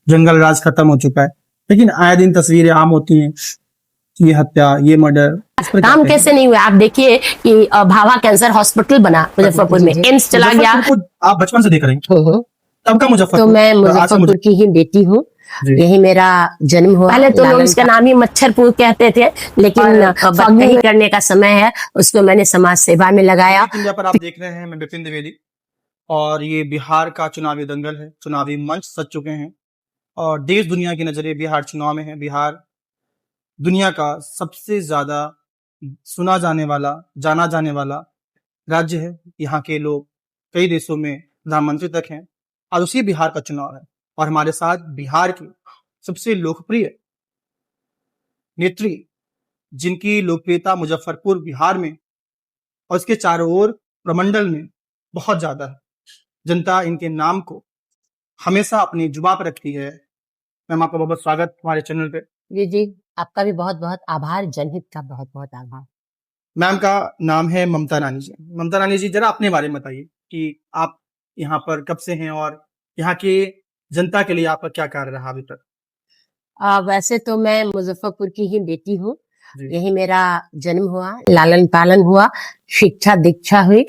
जंगल राज खत्म हो चुका है, लेकिन आए दिन तस्वीरें आम होती हैं, ये हत्या, ये मर्डर। काम कैसे नहीं हुआ? आप देखिए कि भाभा कैंसर हॉस्पिटल बना मुजफ्फरपुर में, एम्स चला गया। मुजफ्फरपुर को आप बचपन से देख रहे हैं, तब का मुजफ्फरपुर। तो मैं मुजफ्फरपुर की ही बेटी हूँ, यही मेरा जन्म हुआ। पहले तो लोग इसका नाम ही मच्छरपुर कहते थे, लेकिन फगनी करने का समय है, उसको मैंने समाज सेवा में लगाया। इंडिया पर आप देख रहे हैं, मैं विपिन द्विवेदी, और ये बिहार का चुनावी दंगल है। चुनावी मंच सज चुके हैं और देश दुनिया की नजरें बिहार चुनाव में है। बिहार दुनिया का सबसे ज्यादा सुना जाने वाला, जाना जाने वाला राज्य है। यहाँ के लोग कई देशों में प्रधानमंत्री तक हैं, और उसी बिहार का चुनाव है। और हमारे साथ बिहार की सबसे लोकप्रिय नेत्री, जिनकी लोकप्रियता मुजफ्फरपुर बिहार में और उसके चारों ओर प्रमंडल में बहुत ज्यादा है। जनता इनके नाम को हमेशा अपनी जुबान पर रखती है। मैम, आपका बहुत बहुत स्वागत हमारे चैनल पे। जी, आपका भी बहुत बहुत आभार, जनहित का बहुत बहुत आभार। मैम का नाम है ममता रानी जी। ममता रानी जी, जरा अपने बारे में बताइए कि आप यहाँ पर कब से हैं और यहाँ की जनता के लिए आपका क्या कार्य रहा अभी तक? वैसे तो मैं मुजफ्फरपुर की ही बेटी हूँ, यही मेरा जन्म हुआ, लालन पालन हुआ, शिक्षा दीक्षा हुई,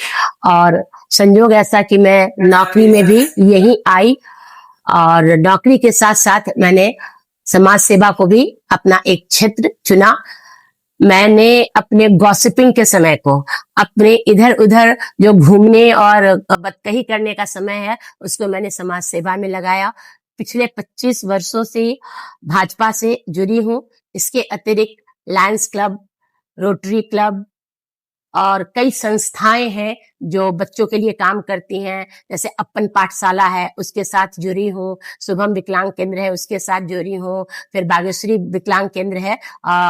और संयोग ऐसा कि मैं नौकरी में भी यही आई, और नौकरी के साथ साथ मैंने समाज सेवा को भी अपना एक क्षेत्र चुना। मैंने अपने गॉसिपिंग के समय को, अपने इधर उधर जो घूमने और बदकही करने का समय है, उसको मैंने समाज सेवा में लगाया। पिछले 25 वर्षों से भाजपा से जुड़ी हूँ। इसके अतिरिक्त लायंस क्लब, रोटरी क्लब और कई संस्थाएं हैं जो बच्चों के लिए काम करती हैं, जैसे अपन पाठशाला है, उसके साथ जुड़ी हूँ। शुभम विकलांग केंद्र है, उसके साथ जुड़ी हूँ। फिर बागेश्वरी विकलांग केंद्र है,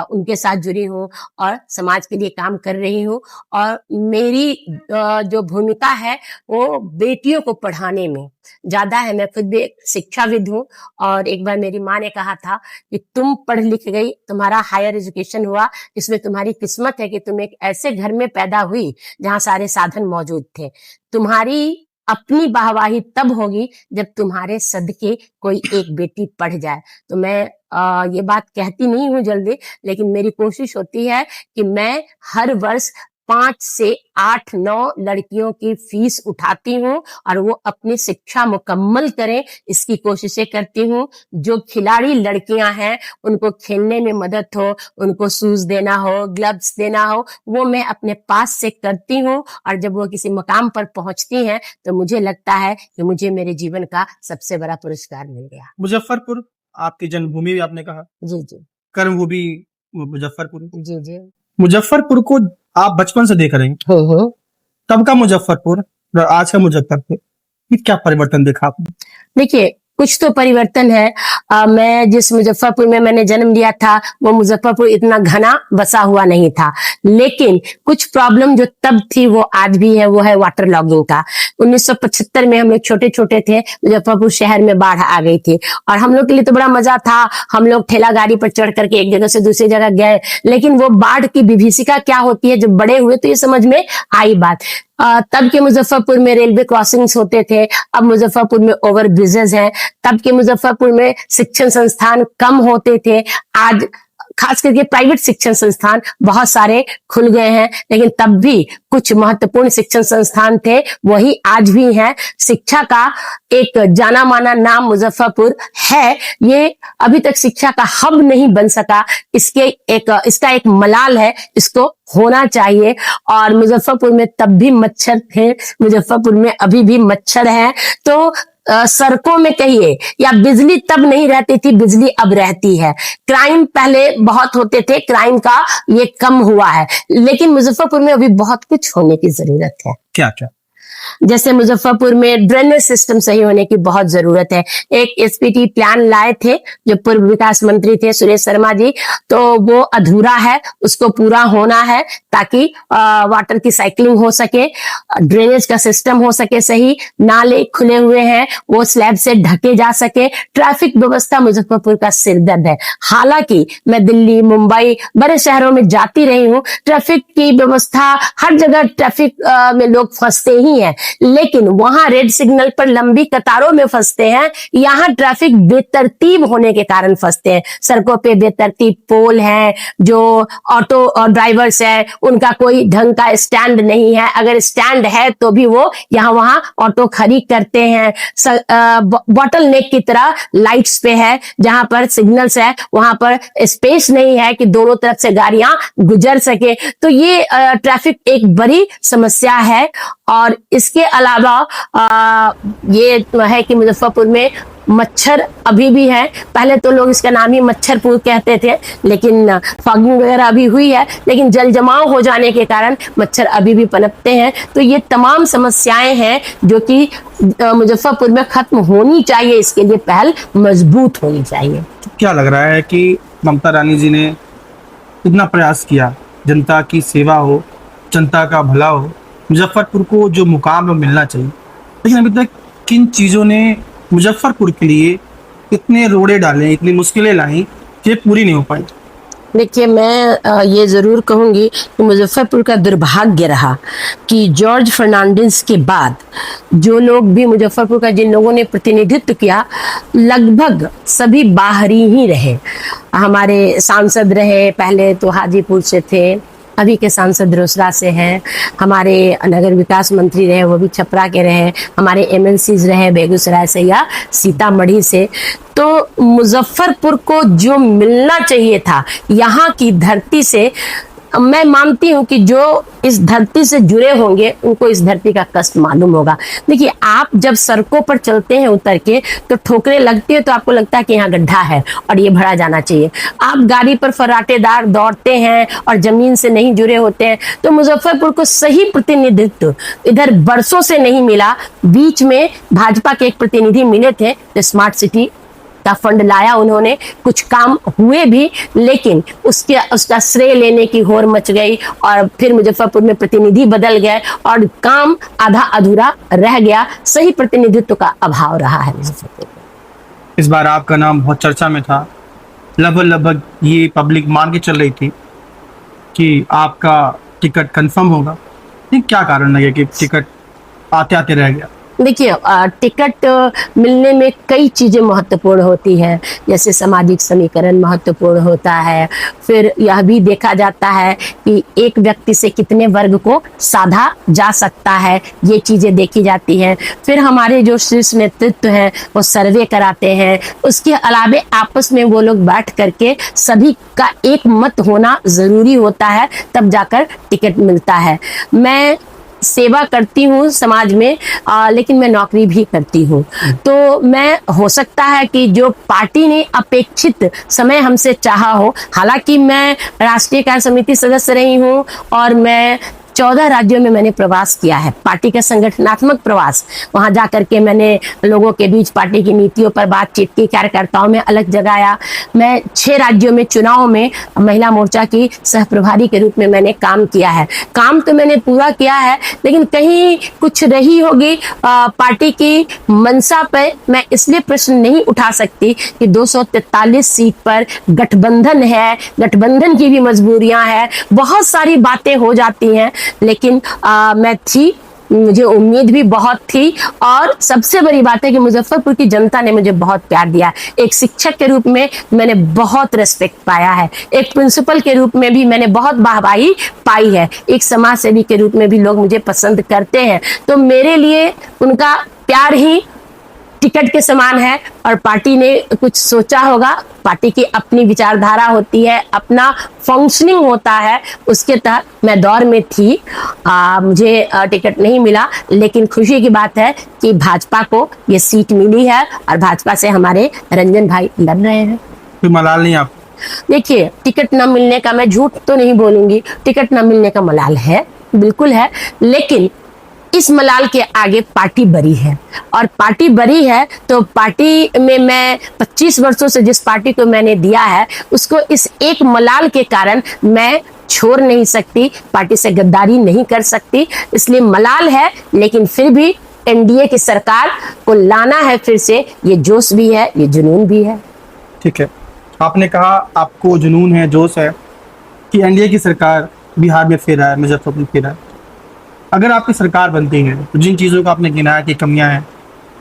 उनके साथ जुड़ी हूँ और समाज के लिए काम कर रही हूँ। और मेरी जो भूमिका है वो बेटियों को पढ़ाने में ज्यादा है। मैं खुद भी एक शिक्षाविद हूँ, और एक बार मेरी माँ ने कहा था कि तुम पढ़ लिख गई, तुम्हारा हायर एजुकेशन हुआ, इसमें तुम्हारी किस्मत है कि तुम एक ऐसे घर में पैदा हुई जहाँ सारे साधन मौजूद थे। तुम्हारी अपनी वाहवाही तब होगी जब तुम्हारे सदके कोई एक बेटी पढ़ जाए। तो मैं ये बात कहती नहीं हूँ जल्दी, लेकिन मेरी कोशिश होती है कि मैं हर वर्ष 5 से 8-9 लड़कियों की फीस उठाती हूँ और वो अपनी शिक्षा मुकम्मल करें, इसकी कोशिशें करती हूँ। जो खिलाड़ी लड़कियां हैं उनको खेलने में मदद हो, उनको शूज देना हो, ग्लव्स देना हो, वो मैं अपने पास से करती हूँ। और जब वो किसी मुकाम पर पहुंचती हैं तो मुझे लगता है कि मुझे मेरे जीवन का सबसे बड़ा पुरस्कार मिल गया। मुजफ्फरपुर आपकी जन्मभूमि भी आपने कहा? जी। कर्मभूमि मुजफ्फरपुर। जी। मुजफ्फरपुर को आप बचपन से देख रहे हैं, तब का मुजफ्फरपुर और आज का मुजफ्फरपुर, क्या परिवर्तन देखा आपने? देखिए, कुछ तो परिवर्तन है। मैं जिस मुजफ्फरपुर में मैंने जन्म लिया था, वो मुजफ्फरपुर इतना घना बसा हुआ नहीं था, लेकिन कुछ प्रॉब्लम जो तब थी वो आज भी है, वो है वाटर लॉगिंग का। 1975 में हम लोग छोटे छोटे थे, मुजफ्फरपुर शहर में बाढ़ आ गई थी, और हम लोग के लिए तो बड़ा मजा था। हम लोग ठेला गाड़ी पर चढ़ करके एक जगह से दूसरी जगह गए, लेकिन वो बाढ़ की विभीषिका क्या होती है, जब बड़े हुए तो ये समझ में आई बात। तब के मुजफ्फरपुर में रेलवे क्रॉसिंग्स होते थे, अब मुजफ्फरपुर में ओवर ब्रिजेस हैं। तब के मुजफ्फरपुर में शिक्षण संस्थान कम होते थे, आज खास करके प्राइवेट शिक्षण संस्थान बहुत सारे खुल गए हैं, लेकिन तब भी कुछ महत्वपूर्ण शिक्षण संस्थान थे, वही आज भी हैं। शिक्षा का एक जाना माना नाम मुजफ्फरपुर है, ये अभी तक शिक्षा का हब नहीं बन सका। इसका एक मलाल है, इसको होना चाहिए। और मुजफ्फरपुर में तब भी मच्छर थे, मुजफ्फरपुर में अभी भी मच्छर है। तो सड़कों में कहिए या बिजली तब नहीं रहती थी, बिजली अब रहती है। क्राइम पहले बहुत होते थे, क्राइम का ये कम हुआ है, लेकिन मुजफ्फरपुर में अभी बहुत कुछ होने की जरूरत है। क्या क्या? जैसे मुजफ्फरपुर में ड्रेनेज सिस्टम सही होने की बहुत जरूरत है। एक एसपीटी प्लान लाए थे जो पूर्व विकास मंत्री थे सुरेश शर्मा जी, तो वो अधूरा है, उसको पूरा होना है ताकि वाटर की साइकिलिंग हो सके, ड्रेनेज का सिस्टम हो सके सही, नाले खुले हुए हैं वो स्लैब से ढके जा सके। ट्रैफिक व्यवस्था मुजफ्फरपुर का सिरदर्द है। हालांकि मैं दिल्ली, मुंबई, बड़े शहरों में जाती रही हूँ, ट्रैफिक की व्यवस्था हर जगह, ट्रैफिक में लोग फंसते ही हैं, लेकिन वहां रेड सिग्नल पर लंबी कतारों में फंसते हैं। यहाँ ट्रैफिक बेतरतीब होने के कारण फंसते हैं। सड़कों पे बेतरतीब पोल हैं, जो ऑटो और ड्राइवर्स है उनका कोई ढंग का स्टैंड नहीं है, अगर स्टैंड है तो भी वो यहाँ वहां ऑटो खड़ी करते हैं। बॉटल नेक की तरह लाइट्स पे है, जहां पर सिग्नल्स है वहां पर स्पेस नहीं है कि दोनों तरफ से गाड़ियां गुजर सके। तो ये ट्रैफिक एक बड़ी समस्या है। और इसके अलावा ये है कि मुजफ्फरपुर में मच्छर अभी भी है। पहले तो लोग इसका नाम ही मच्छरपुर कहते थे, लेकिन फॉगिंग वगैरह अभी हुई है, लेकिन जल जमाव हो जाने के कारण मच्छर अभी भी पनपते हैं। तो ये तमाम समस्याएं हैं जो कि मुजफ्फरपुर में खत्म होनी चाहिए। इसके लिए पहल मजबूत होनी चाहिए। क्या लग रहा है कि ममता रानी जी ने इतना प्रयास किया, जनता की सेवा हो, जनता का भला हो, मुजफ्फरपुर को जो मुकाम मिलना चाहिए, लेकिन अभी तक किन चीज़ों ने मुजफ्फरपुर के लिए इतने रोड़े डाले, इतनी मुश्किलें लाई कि पूरी नहीं हो पाई? देखिए, मैं ये ज़रूर कहूँगी कि मुजफ्फरपुर का दुर्भाग्य रहा कि जॉर्ज फर्नांडिस के बाद जो लोग भी मुजफ्फरपुर का जिन लोगों ने प्रतिनिधित्व किया, लगभग सभी बाहरी ही रहे। हमारे सांसद रहे, पहले तो हाजीपुर से थे, अभी के सांसद रोसड़ा से हैं, हमारे नगर विकास मंत्री रहे वो भी छपरा के रहे, हमारे एमएलसीज रहे बेगूसराय से या सीतामढ़ी से। तो मुजफ्फरपुर को जो मिलना चाहिए था यहाँ की धरती से, मैं मानती हूँ कि जो इस धरती से जुड़े होंगे उनको इस धरती का कष्ट मालूम होगा। देखिए, आप जब सड़कों पर चलते हैं उतर के तो ठोकरें लगती है तो आपको लगता है कि यहाँ गड्ढा है और ये भरा जाना चाहिए। आप गाड़ी पर फर्राटेदार दौड़ते हैं और जमीन से नहीं जुड़े होते हैं। तो मुजफ्फरपुर को सही प्रतिनिधित्व इधर बरसों से नहीं मिला। बीच में भाजपा के एक प्रतिनिधि मिले थे, तो स्मार्ट सिटी का फंड लाया उन्होंने, कुछ काम हुए भी, लेकिन उसका श्रेय लेने की होड़ मच गई और फिर मुजफ्फरपुर में प्रतिनिधि बदल गए और काम आधा अधूरा रह गया। सही प्रतिनिधित्व का अभाव रहा है मुजफ्फरपुर। इस बार आपका नाम बहुत चर्चा में था, लगभग ये पब्लिक मान के चल रही थी कि आपका टिकट कंफर्म होगा। क्या कारण लगे कि टिकट आते आते रह गया? देखिए, टिकट मिलने में कई चीज़ें महत्वपूर्ण होती हैं, जैसे सामाजिक समीकरण महत्वपूर्ण होता है। फिर यह भी देखा जाता है कि एक व्यक्ति से कितने वर्ग को साधा जा सकता है, ये चीज़ें देखी जाती हैं। फिर हमारे जो शीर्ष नेतृत्व हैं वो सर्वे कराते हैं। उसके अलावा आपस में वो लोग बैठ करके सभी का एक मत होना ज़रूरी होता है, तब जाकर टिकट मिलता है। मैं सेवा करती हूँ समाज में, लेकिन मैं नौकरी भी करती हूँ। तो मैं, हो सकता है कि जो पार्टी ने अपेक्षित समय हमसे चाहा हो, हालांकि मैं राष्ट्रीय कार्य समिति सदस्य रही हूँ और मैं 14 राज्यों में मैंने प्रवास किया है, पार्टी का संगठनात्मक प्रवास। वहां जाकर के मैंने लोगों के बीच पार्टी की नीतियों पर बातचीत की, कार्यकर्ताओं में अलग जगाया। मैं 6 राज्यों में चुनाव में महिला मोर्चा की सह प्रभारी के रूप में मैंने काम किया है। काम तो मैंने पूरा किया है, लेकिन कहीं कुछ रही होगी पार्टी की मंशा पे। मैं इसलिए प्रश्न नहीं उठा सकती कि 243 सीट पर गठबंधन है, गठबंधन की भी मजबूरियां हैं, बहुत सारी बातें हो जाती हैं। लेकिन मैं थी, मुझे उम्मीद भी बहुत थी, और सबसे बड़ी बात है कि मुजफ्फरपुर की जनता ने मुझे बहुत प्यार दिया। एक शिक्षक के रूप में मैंने बहुत रेस्पेक्ट पाया है, एक प्रिंसिपल के रूप में भी मैंने बहुत वाहवाही पाई है, एक समाज सेवी के रूप में भी लोग मुझे पसंद करते हैं। तो मेरे लिए उनका प्यार ही टिकट के समान है। और पार्टी ने कुछ सोचा होगा, पार्टी की अपनी विचारधारा होती है, अपना फंक्शनिंग होता है, उसके तहत मैं दौर में थी। मुझे टिकट नहीं मिला, लेकिन खुशी की बात है कि भाजपा को ये सीट मिली है और भाजपा से हमारे रंजन भाई लड़ रहे हैं। कोई मलाल नहीं आप? देखिए, टिकट न मिलने का, मैं झूठ तो नहीं बोलूंगी, टिकट न मिलने का मलाल है, बिल्कुल है, लेकिन इस मलाल के आगे पार्टी बड़ी है। और पार्टी बड़ी है तो पार्टी में मैं 25 वर्षों से जिस पार्टी को मैंने दिया है, उसको इस एक मलाल के कारण मैं छोड़ नहीं सकती, पार्टी से गद्दारी नहीं कर सकती। इसलिए मलाल है, लेकिन फिर भी एनडीए की सरकार को लाना है फिर से, ये जोश भी है, ये जुनून भी है। ठीक है, आपने कहा आपको जुनून है, जोश है कि एनडीए की सरकार बिहार में फिर आए, मुजफ्फरपुर फिर आए। अगर आपकी सरकार बनती है तो जिन चीज़ों को आपने गिनाया कि कमियां हैं,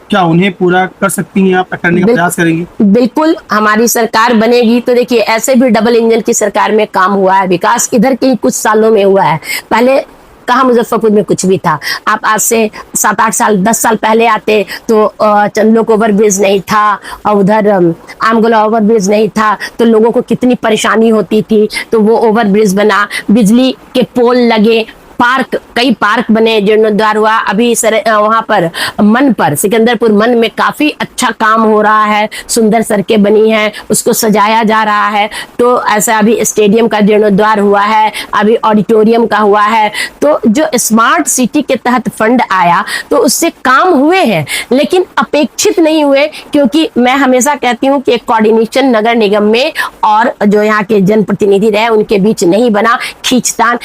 क्या उन्हें पूरा कर सकती हैं आप, करने का प्रयास करेंगी? बिल्कुल हमारी सरकार बनेगी तो देखिए ऐसे भी डबल इंजन की सरकार में काम हुआ है, विकास इधर के ही कुछ सालों में हुआ है। पहले कहाँ मुजफ्फरपुर में कुछ भी था। आप आज से 7-8 साल 10 साल पहले आते तो चंदलोक ओवर ब्रिज नहीं था और उधर आमगोला ओवर ब्रिज नहीं था, तो लोगों को कितनी परेशानी होती थी। तो वो ओवर ब्रिज बना, बिजली के पोल लगे, पार्क, कई पार्क बने, जीर्णोद्धार हुआ। अभी वहां पर मन पर सिकंदरपुर मन में काफी अच्छा काम हो रहा है, सुंदर सड़कें बनी हैं, उसको सजाया जा रहा है। तो ऐसा अभी स्टेडियम का जीर्णोद्धार हुआ है, अभी ऑडिटोरियम का हुआ है। तो जो स्मार्ट सिटी के तहत फंड आया तो उससे काम हुए हैं, लेकिन अपेक्षित नहीं हुए, क्योंकि मैं हमेशा कहती हूँ कि एक कोऑर्डिनेशन नगर निगम में और जो यहाँ के जनप्रतिनिधि रहे उनके बीच नहीं बना, खींचतान,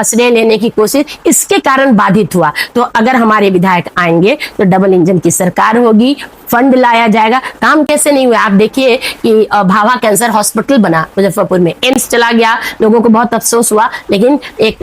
श्रेय लेने की कोशिश, इसके कारण बाधित हुआ। तो अगर हमारे विधायक आएंगे तो डबल इंजन की सरकार होगी, फंड लाया जाएगा। काम कैसे नहीं हुआ, आप देखिए कि भाभा कैंसर हॉस्पिटल बना मुजफ्फरपुर में, एम्स चला गया, लोगों को बहुत अफसोस हुआ, लेकिन एक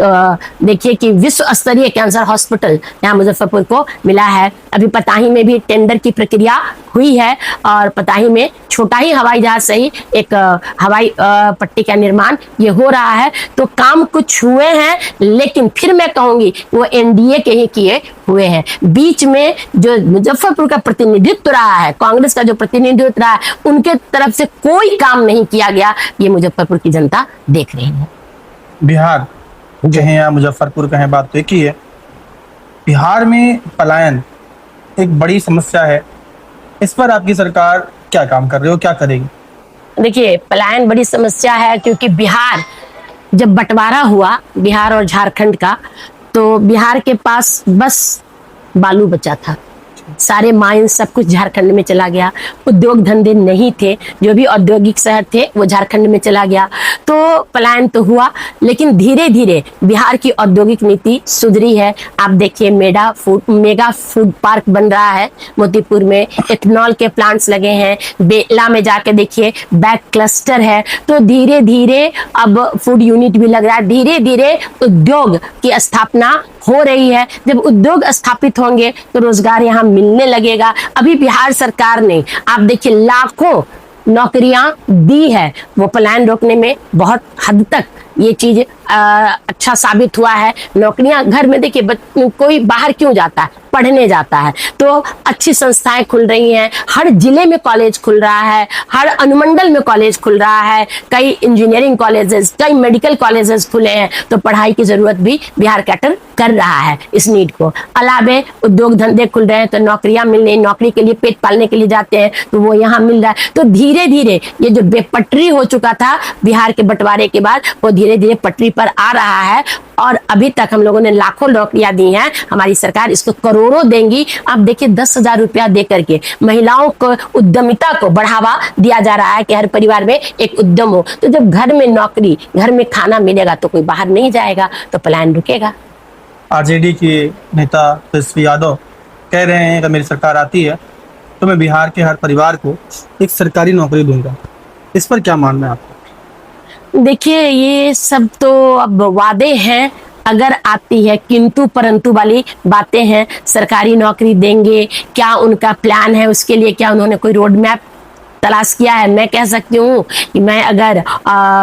देखिए कि विश्व स्तरीय कैंसर हॉस्पिटल यहाँ मुजफ्फरपुर को मिला है। अभी पताही में भी टेंडर की प्रक्रिया हुई है और पताही में छोटा ही हवाई जहाज से ही एक हवाई पट्टी का निर्माण ये हो रहा है। तो काम कुछ हुए हैं, लेकिन फिर मैं कहूंगी वो एनडीए के ही किए हुए हैं। बीच में जो मुजफ्फरपुर का प्रतिनिधित्व रहा है, कांग्रेस का जो प्रतिनिधित्व रहा है, उनके तरफ से कोई काम नहीं किया गया, ये मुजफ्फरपुर की जनता देख रही है। बिहार कहें या मुजफ्फरपुर कहें, बात तो एक ही है। बिहार में पलायन एक बड़ी समस्या है, इस पर आपकी सरकार क्या काम कर रही हो, क्या करेगी? देखिए पलायन बड़ी समस्या है, क्योंकि बिहार जब बंटवारा हुआ बिहार और झारखंड का, तो बिहार के पास बस बालू बचा था, सारे माइन सब कुछ झारखंड में चला गया, उद्योग धंधे नहीं थे, जो भी औद्योगिक शहर थे वो झारखंड में चला गया। तो पलायन तो हुआ, लेकिन धीरे धीरे बिहार की औद्योगिक नीति सुधरी है। आप देखिए मेगा फूड पार्क बन रहा है मोतीपुर में, एथेनॉल के प्लांट्स लगे हैं, बेला में जाके देखिए बैग क्लस्टर है। तो धीरे धीरे अब फूड यूनिट भी लग रहा है, धीरे धीरे उद्योग की स्थापना हो रही है। जब उद्योग स्थापित होंगे तो रोजगार यहाँ मिलने लगेगा। अभी बिहार सरकार ने आप देखिए लाखों नौकरियां दी है, वो पलायन रोकने में बहुत हद तक ये चीज अच्छा साबित हुआ है। नौकरियां घर में देखिए, कोई बाहर क्यों जाता है, पढ़ने जाता है, तो अच्छी संस्थाएं खुल रही हैं, हर जिले में कॉलेज खुल रहा है, हर अनुमंडल में कॉलेज खुल रहा है, कई इंजीनियरिंग कॉलेजेस, कई मेडिकल कॉलेजेस खुले हैं। तो पढ़ाई की जरूरत भी बिहार कैटर कर रहा है इस नीड को। अलावे उद्योग धंधे खुल रहे हैं तो नौकरियां मिल रही, नौकरी के लिए पेट पालने के लिए जाते हैं तो वो यहाँ मिल रहा है। तो धीरे धीरे ये जो बेपटरी हो चुका था बिहार के बंटवारे के बाद, वो धीरे धीरे पटरी पर आ रहा है। और अभी तक हम लोगों ने लाखों नौकरियां दी हैं, हमारी सरकार इसको करोड़ों देंगी। आप देखिए 10,000 रुपया दे करके महिलाओं को, उद्यमिता को बढ़ावा दिया जा रहा है कि हर परिवार में एक उद्यम हो। तो जब घर में नौकरी, घर में खाना मिलेगा तो कोई बाहर नहीं जाएगा, तो पलायन रुकेगा। आरजेडी के नेता तेजस्वी यादव कह रहे हैं कि मेरी सरकार आती है तो मैं बिहार के हर परिवार को एक सरकारी नौकरी दूंगा, इस पर क्या मानना है आपका? देखिए ये सब तो अब वादे हैं, अगर आती है किंतु परंतु वाली बातें हैं। सरकारी नौकरी देंगे, क्या उनका प्लान है, उसके लिए क्या उन्होंने कोई रोड मैप तलाश किया है? मैं कह सकती हूँ कि मैं अगर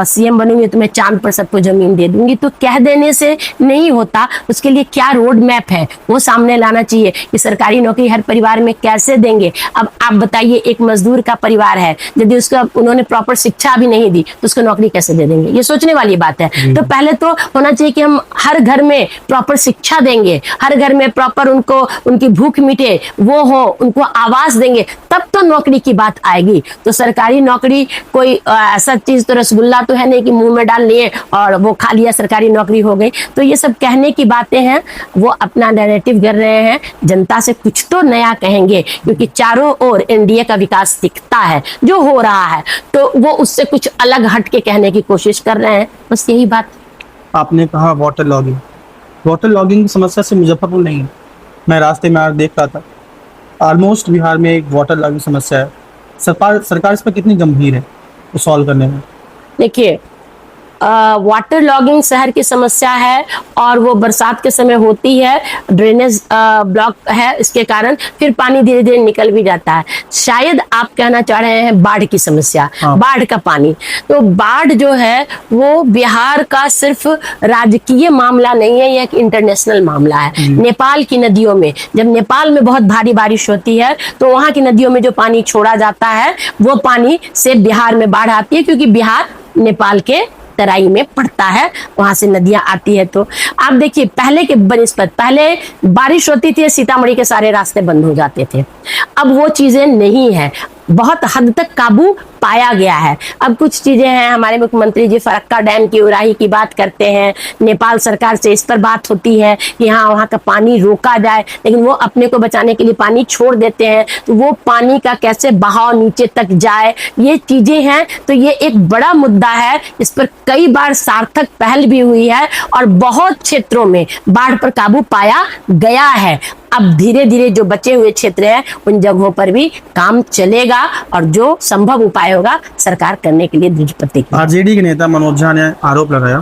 सीएम बनूंगी तो मैं चांद पर सबको जमीन दे दूंगी, तो कह देने से नहीं होता, उसके लिए क्या रोड मैप है वो सामने लाना चाहिए कि सरकारी नौकरी हर परिवार में कैसे देंगे। अब आप बताइए, एक मजदूर का परिवार है, यदि उसका उन्होंने प्रॉपर शिक्षा भी नहीं दी तो उसको नौकरी कैसे दे देंगे? ये सोचने वाली बात है। तो पहले तो होना चाहिए कि हम हर घर में प्रॉपर शिक्षा देंगे, हर घर में प्रॉपर उनको उनकी भूख मिटे वो हो, उनको आवास देंगे, तब तो नौकरी की बात आएगी। तो सरकारी नौकरी कोई ऐसा चीज तो रसगुल्ला तो है नहीं कि मुंह में डाल लिए और वो खा लिया सरकारी नौकरी हो गई। तो ये सब कहने की बातें हैं, वो अपना नैरेटिव कर रहे हैं, जनता से कुछ तो नया कहेंगे, क्योंकि चारों ओर एनडीए का विकास दिखता है जो हो रहा है, तो वो उससे कुछ अलग हट के कहने की कोशिश कर रहे हैं, बस यही बात। आपने कहा वाटर लॉगिंग, वाटर लॉगिंग की समस्या से मुजफ्फरपुर नहीं है, मैं रास्ते में आज देख रहा था, ऑलमोस्ट बिहार में एक वाटर लॉगिंग समस्या है। सरकार इस पर कितनी गंभीर है वो सॉल्व करने में? देखिए वाटर लॉगिंग शहर की समस्या है और वो बरसात के समय होती है, ड्रेनेज ब्लॉक है, इसके कारण फिर पानी धीरे धीरे निकल भी जाता है। शायद आप कहना चाह रहे हैं बाढ़ की समस्या, बाढ़ का पानी। तो बाढ़ जो है वो बिहार का सिर्फ राजकीय मामला नहीं है, ये एक इंटरनेशनल मामला है। नेपाल की नदियों में, जब नेपाल में बहुत भारी बारिश होती है तो वहां की नदियों में जो पानी छोड़ा जाता है वो पानी से बिहार में बाढ़ आती है, क्योंकि बिहार नेपाल के तराई में पड़ता है, वहां से नदियां आती है। तो आप देखिए पहले के बनिस्पत, पहले बारिश होती थी सीतामढ़ी के सारे रास्ते बंद हो जाते थे, अब वो चीजें नहीं है, बहुत हद तक काबू पाया गया है। अब कुछ चीजें हैं, हमारे मुख्यमंत्री जी फरक्का डैम की उड़ाही की बात करते हैं, नेपाल सरकार से इस पर बात होती है कि हाँ वहां का पानी रोका जाए, लेकिन वो अपने को बचाने के लिए पानी छोड़ देते हैं। तो वो पानी का कैसे बहाव नीचे तक जाए, ये चीजें हैं। तो ये एक बड़ा मुद्दा है, इस पर कई बार सार्थक पहल भी हुई है और बहुत क्षेत्रों में बाढ़ पर काबू पाया गया है। अब धीरे धीरे जो बचे हुए क्षेत्र हैं उन जगहों पर भी काम चलेगा और जो संभव उपाय होगा सरकार करने के लिए दृढ़ प्रतिज्ञ। आरजेडी के नेता मनोज झा ने आरोप लगाया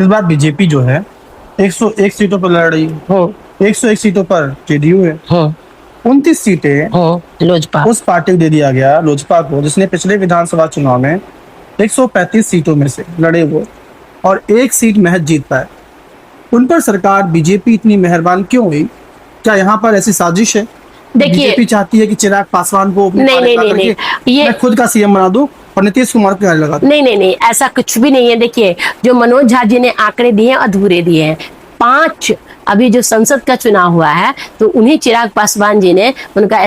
इस बार बीजेपी जो है 101 सीटों पर लड़ रही है, 101 सीटों पर जेडीयू है, 29 सीटें लोजपा उस पार्टी को दे दिया गया, लोजपा को, जिसने पिछले विधानसभा चुनाव में 135 सीटों में से लड़े हुए और एक सीट महज जीत पाए। उन पर सरकार बीजेपी इतनी मेहरबान क्यों हुई? क्या यहाँ पर ऐसी साजिश है? देखिए बीजेपी चाहती है कि चिराग पासवान को नहीं, ये मैं खुद का सीएम बना दूं और नीतीश कुमार को लगा दूं। नहीं, ऐसा कुछ भी नहीं है। देखिए जो मनोज झा जी ने आंकड़े दिए हैं अधूरे दिए हैं। 5 अभी जो संसद का चुनाव हुआ है तो उन्हीं चिराग पासवान जी ने उनका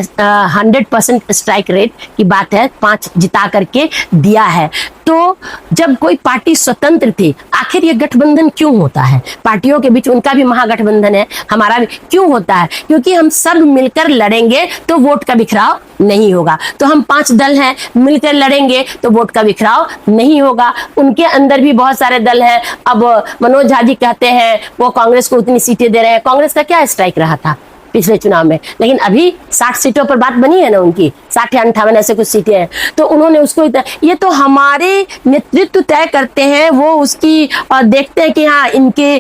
100% स्ट्राइक रेट की बात है 5 जिता करके दिया है। तो जब कोई पार्टी स्वतंत्र थी, आखिर ये गठबंधन क्यों होता है? पार्टियों के बीच उनका भी महागठबंधन है, हमारा भी क्यों होता है? क्योंकि हम सब मिलकर लड़ेंगे तो वोट का बिखराव नहीं होगा। तो हम 5 दल हैं, मिलकर लड़ेंगे तो वोट का बिखराव नहीं होगा। उनके अंदर भी बहुत सारे दल हैं। अब मनोज झा जी कहते हैं वो कांग्रेस को उतनी सीटें दे रहे हैं। कांग्रेस का क्या स्ट्राइक रहा था पिछले चुनाव में? लेकिन अभी 60 सीटों पर बात बनी है ना उनकी, 60 या 58 ऐसे कुछ सीटें हैं। तो उन्होंने उसको, ये तो हमारे नेतृत्व तय करते हैं, वो उसकी देखते हैं कि हाँ इनके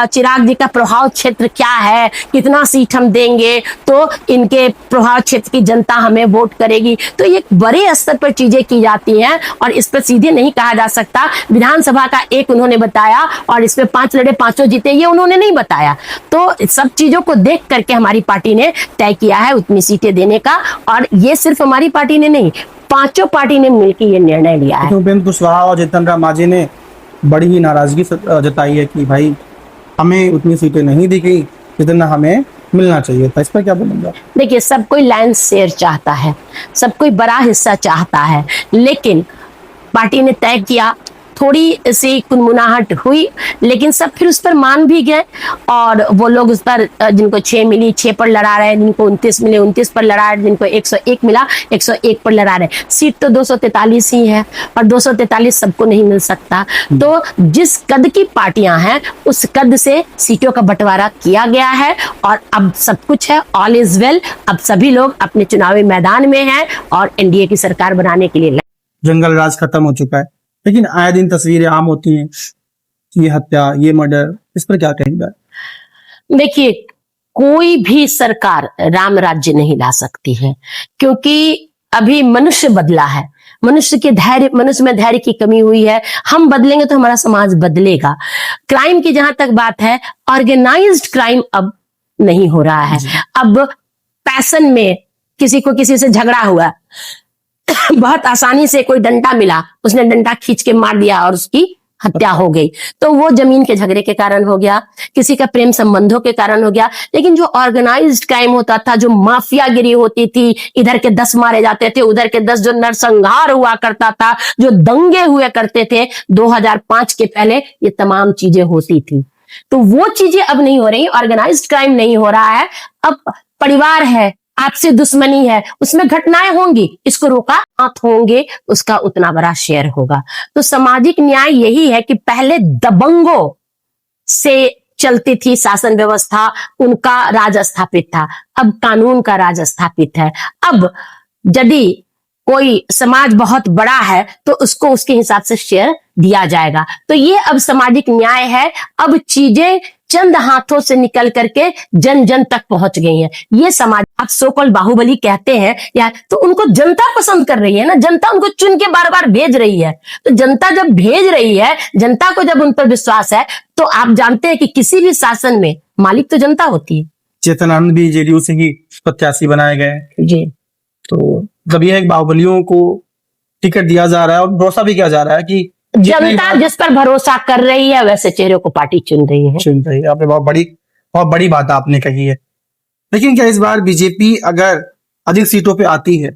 चिराग जी का प्रभाव क्षेत्र क्या है, कितना सीट हम देंगे तो इनके प्रभाव क्षेत्र की जनता हमें वोट करेगी। तो ये बड़े स्तर पर चीजें की जाती हैं और इस पर सीधे नहीं कहा जा सकता। विधानसभा का एक उन्होंने बताया और इसमें 5 लड़े 5 जीते, ये उन्होंने नहीं बताया। तो सब चीजों को देख करके हमारी पार्टी ने तय किया है उतनी सीटें देने का। और ये सिर्फ हमारी पार्टी ने नहीं, 5 पार्टी ने मिलकर ये निर्णय लिया है। उपेंद्र कुशवाहा और जीतन राम मांझी ने बड़ी ही नाराजगी जताई है कि भाई हमें उतनी सीटें नहीं दी गई जितना हमें मिलना चाहिए था। इस पर क्या बोलेंगे? देखिए सब कोई लैंड शेयर चाहता है, सब कोई बड़ा हिस्सा चाहता है, लेकिन पार्टी ने तय किया, थोड़ी सी कुनमुनाहट हुई, लेकिन सब फिर उस पर मान भी गए। और वो लोग उस पर, जिनको 6 मिली 6 पर लड़ा रहे, जिनको 29 मिले 29 पर लड़ा रहे, जिनको 101 मिला 101 पर लड़ा रहे। सीट तो 243 ही है और 243 सबको नहीं मिल सकता। तो जिस कद की पार्टियां हैं उस कद से सीटों का बंटवारा किया गया है और अब सब कुछ है, ऑल इज वेल। अब सभी लोग अपने चुनावी मैदान में हैं और एनडीए की सरकार बनाने के लिए। जंगल राज खत्म हो चुका है, लेकिन आए दिन तस्वीरें आम होती हैं, ये हत्या, ये मर्डर, इस पर क्या कहेंगे? देखिए कोई भी सरकार राम राज्य नहीं ला सकती है, क्योंकि अभी मनुष्य बदला है, मनुष्य में धैर्य की कमी हुई है। हम बदलेंगे तो हमारा समाज बदलेगा। क्राइम की जहां तक बात है, ऑर्गेनाइज्ड क्राइम अब नहीं हो रहा है। अब पैशन में किसी को किसी से झगड़ा हुआ, बहुत आसानी से कोई डंडा मिला, उसने डंडा खींच के मार दिया और उसकी हत्या हो गई। तो वो जमीन के झगड़े के कारण हो गया, किसी का प्रेम संबंधों के कारण हो गया। लेकिन जो ऑर्गेनाइज्ड क्राइम होता था, जो माफियागिरी होती थी, इधर के 10 मारे जाते थे, उधर के 10, जो नरसंहार हुआ करता था, जो दंगे हुए करते थे 2005 के पहले, ये तमाम चीजें होती थी। तो वो चीजें अब नहीं हो रही, ऑर्गेनाइज्ड क्राइम नहीं हो रहा है। अब परिवार है, आपसे दुश्मनी है, उसमें घटनाएं होंगी, इसको रोका हाथ होंगे, उसका उतना बड़ा शेयर होगा। तो सामाजिक न्याय यही है कि पहले दबंगों से चलती थी शासन व्यवस्था, उनका राज स्थापित था, अब कानून का राज स्थापित है। अब यदि कोई समाज बहुत बड़ा है तो उसको उसके हिसाब से शेयर दिया जाएगा। तो ये अब सामाजिक न्याय है। अब चीजें चंद हाथों से निकल करके जन जन तक पहुंच गई है। ये समाज, आप सो कॉल्ड बाहुबली कहते हैं यार, तो उनको जनता पसंद कर रही है ना, जनता उनको चुन के बार बार भेज रही है। तो जनता जब भेज रही है, जनता को जब उन पर विश्वास है, तो आप जानते हैं कि किसी भी शासन में मालिक तो जनता होती है। चेतनानंद भी जेडीयू से ही प्रत्याशी बनाए गए जी। तो जब ये बाहुबलियों को टिकट दिया जा रहा है और भरोसा भी किया जा रहा है कि जनता जिस पर भरोसा कर रही है वैसे चेहरे को पार्टी चुन रही है। आपने बहुत बड़ी बात आपने कही है। लेकिन क्या इस बार बीजेपी अगर अधिक सीटों पे आती है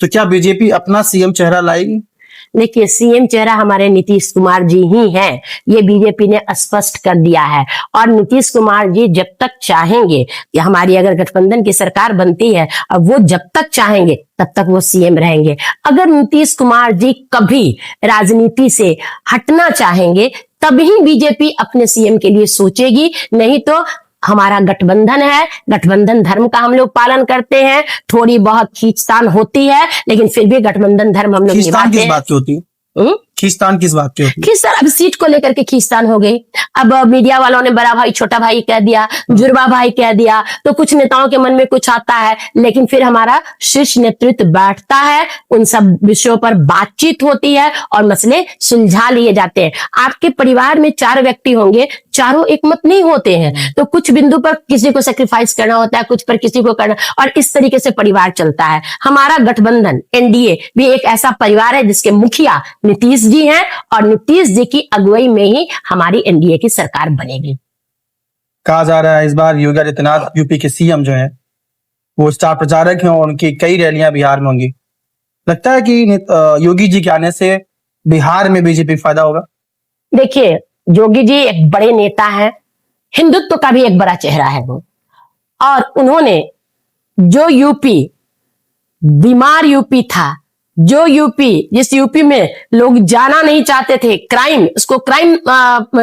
तो क्या बीजेपी अपना सीएम चेहरा लाएगी? देखिए, सीएम चेहरा हमारे नीतीश कुमार जी ही हैं, ये बीजेपी ने स्पष्ट कर दिया है। और नीतीश कुमार जी जब तक चाहेंगे, या हमारी अगर गठबंधन की सरकार बनती है और वो जब तक चाहेंगे तब तक वो सीएम रहेंगे। अगर नीतीश कुमार जी कभी राजनीति से हटना चाहेंगे तभी बीजेपी अपने सीएम के लिए सोचेगी, नहीं तो हमारा गठबंधन है, गठबंधन धर्म का हम लोग पालन करते हैं। थोड़ी बहुत खींचतान होती है लेकिन फिर भी गठबंधन धर्म हम लोग निभाते हैं। किस बात की होती है? खींचतान किस बात की होती है? खींचतान अब सीट को लेकर के खींचतान हो गई। अब मीडिया वालों ने बड़ा भाई छोटा भाई कह दिया, जुड़वा भाई कह दिया, तो कुछ नेताओं के मन में कुछ आता है, लेकिन फिर हमारा शीर्ष नेतृत्व बैठता है, उन सब विषयों पर बातचीत होती है और मसले सुलझा लिए जाते हैं। आपके परिवार में 4 व्यक्ति होंगे, चारों एक मत नहीं होते हैं, तो कुछ बिंदु पर किसी को सेक्रीफाइस करना होता है, कुछ पर किसी को करना, और इस तरीके से परिवार चलता है। हमारा गठबंधन एनडीए भी एक ऐसा परिवार है जिसके मुखिया नीतीश जी हैं और नीतीश जी की अगुवाई में ही हमारी एनडीए की सरकार बनेगी। कहा जा रहा है इस बार योगी आदित्यनाथ यूपी के सीएम जो हैं वो स्टार प्रचारक हैं और उनकी कई रैलियां बिहार में होंगी। लगता है कि योगी जी के आने से बिहार में बीजेपी फायदा होगा? देखिए, योगी जी एक बड़े नेता हैं, हिंदुत्व का भी एक बड़ा चेहरा है वो, और उन्होंने जो यूपी बीमार यूपी था, जो यूपी जिस यूपी में लोग जाना नहीं चाहते थे, क्राइम, उसको क्राइम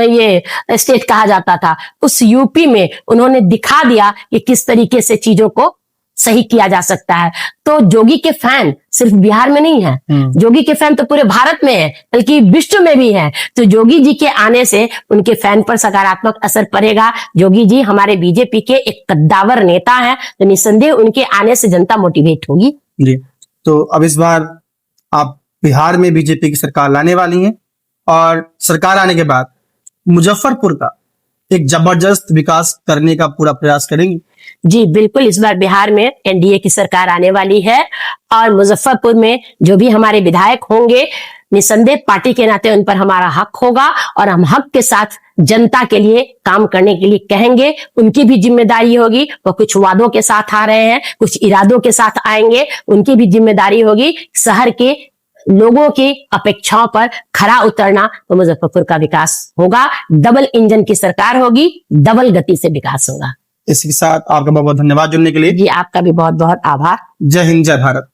ये स्टेट कहा जाता था, उस यूपी में उन्होंने दिखा दिया कि किस तरीके से चीजों को सही किया जा सकता है। तो जोगी के फैन सिर्फ बिहार में नहीं है, जोगी के फैन तो पूरे भारत में है, बल्कि विश्व में भी है। तो जोगी जी के आने से उनके फैन पर सकारात्मक असर पड़ेगा। जोगी जी हमारे बीजेपी के एक कद्दावर नेता हैं, तो निस्संदेह उनके आने से जनता मोटिवेट होगी। जी, तो अब इस बार आप बिहार में बीजेपी की सरकार लाने वाली हैं और सरकार आने के बाद मुजफ्फरपुर का एक जबरदस्त विकास करने का पूरा प्रयास करेंगी? जी बिल्कुल, इस बार बिहार में एनडीए की सरकार आने वाली है और मुजफ्फरपुर में जो भी हमारे विधायक होंगे, निसंदेह पार्टी के नाते उन पर हमारा हक होगा और हम हक के साथ जनता के लिए काम करने के लिए कहेंगे। उनकी भी जिम्मेदारी होगी, वो कुछ वादों के साथ आ रहे हैं, कुछ इरादों के साथ आएंगे, उनकी भी जिम्मेदारी होगी शहर के लोगों की अपेक्षाओं पर खरा उतरना। तो मुजफ्फरपुर का विकास होगा, डबल इंजन की सरकार होगी, डबल गति से विकास होगा। इसी के साथ आपका बहुत बहुत धन्यवाद जुड़ने के लिए। जी, आपका भी बहुत बहुत आभार। जय हिंद, जय भारत।